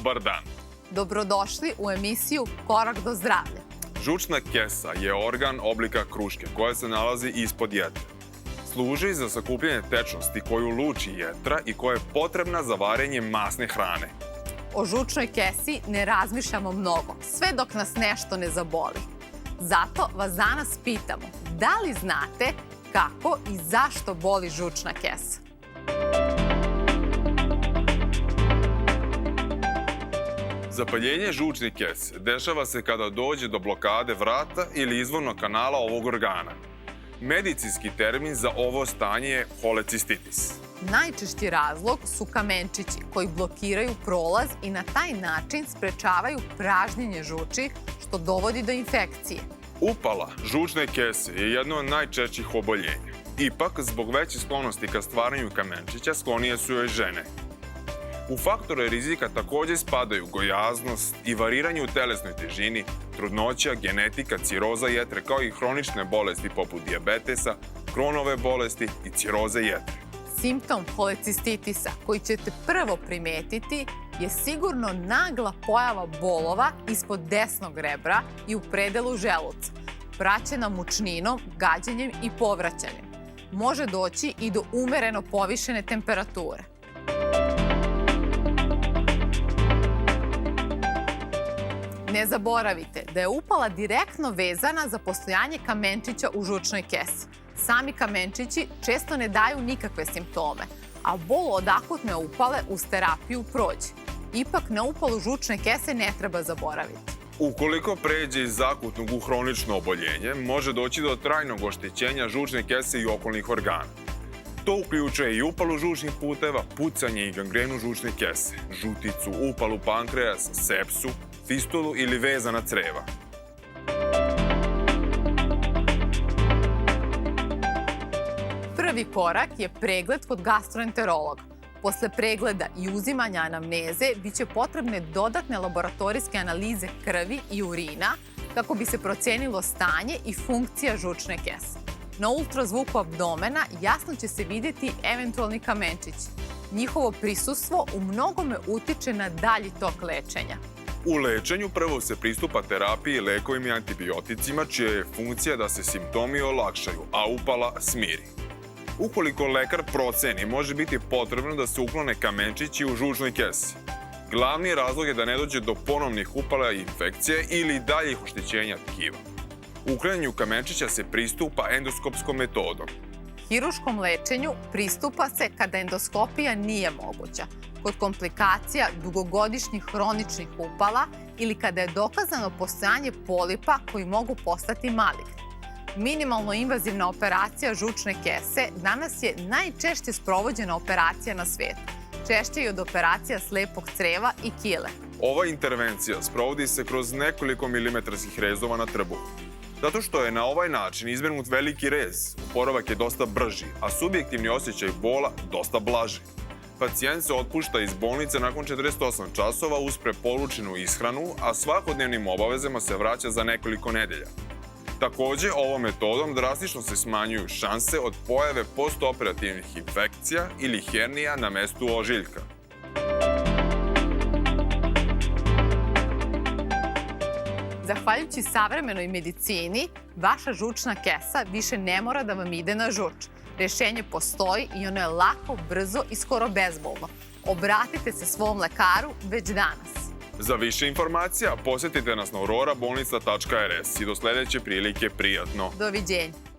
Dobar dan. Dobrodošli u emisiju Korak do zdravlja. Žučna kesa je organ oblika kruške koja se nalazi ispod jetre. Služi za sakupljanje tečnosti koju luči jetra i koja je potrebna za varenje masne hrane. O žučnoj kesi ne razmišljamo mnogo, sve dok nas nešto ne zaboli. Zato vas danas pitamo, da li znate kako i zašto boli žučna kesa? Zapaljenje žučne kese dešava se kada dođe do blokade vrata ili izvornog kanala ovog organa. Medicinski termin za ovo stanje je holecistitis. Najčešći razlog su kamenčići koji blokiraju prolaz i na taj način sprečavaju pražnjenje žuči, što dovodi do infekcije. Upala žučne kese je jedno od najčešćih oboljenja. Ipak, zbog veće sklonosti ka stvaranju kamenčića, sklonije su joj žene. U faktore rizika takođe spadaju gojaznost i variranje u telesnoj težini, trudnoća, genetika, ciroza jetre, kao i hronične bolesti poput dijabetesa, Kronove bolesti i ciroze jetre. Simptom holecistitisa koji ćete prvo primetiti je sigurno nagla pojava bolova ispod desnog rebra i u predelu želuca, praćena mučninom, gađenjem i povraćanjem. Može doći i do umereno povišene temperature. Ne zaboravite da je upala direktno vezana za postojanje kamenčića u žučnoj kesi. Sami kamenčići često ne daju nikakve simptome, a bol od akutne upale uz terapiju prođe. Ipak na upalu žučne kese ne treba zaboraviti. Ukoliko pređe iz akutnog u hronično oboljenje, može doći do trajnog oštećenja žučne kese i okolnih organa. To uključuje i upalu žučnih puteva, pucanje i gangrenu žučne kese, žuticu, upalu pankreasa, sepsu, fistulu ili vezana creva. Prvi korak je pregled kod gastroenterologa. Posle pregleda i uzimanja anamneze biće potrebne dodatne laboratorijske analize krvi i urina kako bi se procenilo stanje i funkcija žučne kese. Na ultrazvuku abdomena jasno će se vidjeti eventualni kamenčići. Njihovo prisustvo u mnogome utiče na dalji tok lečenja. U lečenju prvo se pristupa terapiji lekovima i antibioticima, čija je funkcija da se simptomi olakšaju, a upala smiri. Ukoliko lekar proceni, može biti potrebno da se uklone kamenčići u žučnoj kesi. Glavni razlog je da ne dođe do ponovnih upala i infekcije ili daljih oštećenja tkiva. Uklanjanju kamenčića se pristupa endoskopskom metodom. Hiruškom lečenju pristupa se kada endoskopija nije moguća, kod komplikacija dugogodišnjih hroničnih upala ili kada je dokazano postojanje polipa koji mogu postati maligni. Minimalno invazivna operacija žučne kese danas je najčešće sprovođena operacija na svetu, češće i od operacija slepog creva i kile. Ova intervencija sprovodi se kroz nekoliko milimetarskih rezova na trbuhu. Zato što je na ovaj način izbegnut veliki rez, oporavak je dosta brži, a subjektivni osjećaj bola dosta blaži. Pacijent se otpušta iz bolnice nakon 48 časova uz preporučenu ishranu, a svakodnevnim obavezama se vraća za nekoliko nedelja. Takođe, ovom metodom drastično se smanjuju šanse od pojave postoperativnih infekcija ili hernija na mestu ožiljka. Zahvaljujući savremenoj medicini, vaša žučna kesa više ne mora da vam ide na žuč. Rešenje postoji i ono je lako, brzo i skoro bezbolno. Obratite se svom lekaru već danas. Za više informacija posetite nas na aurorabolnica.rs i do sledeće prilike prijatno. Doviđenja.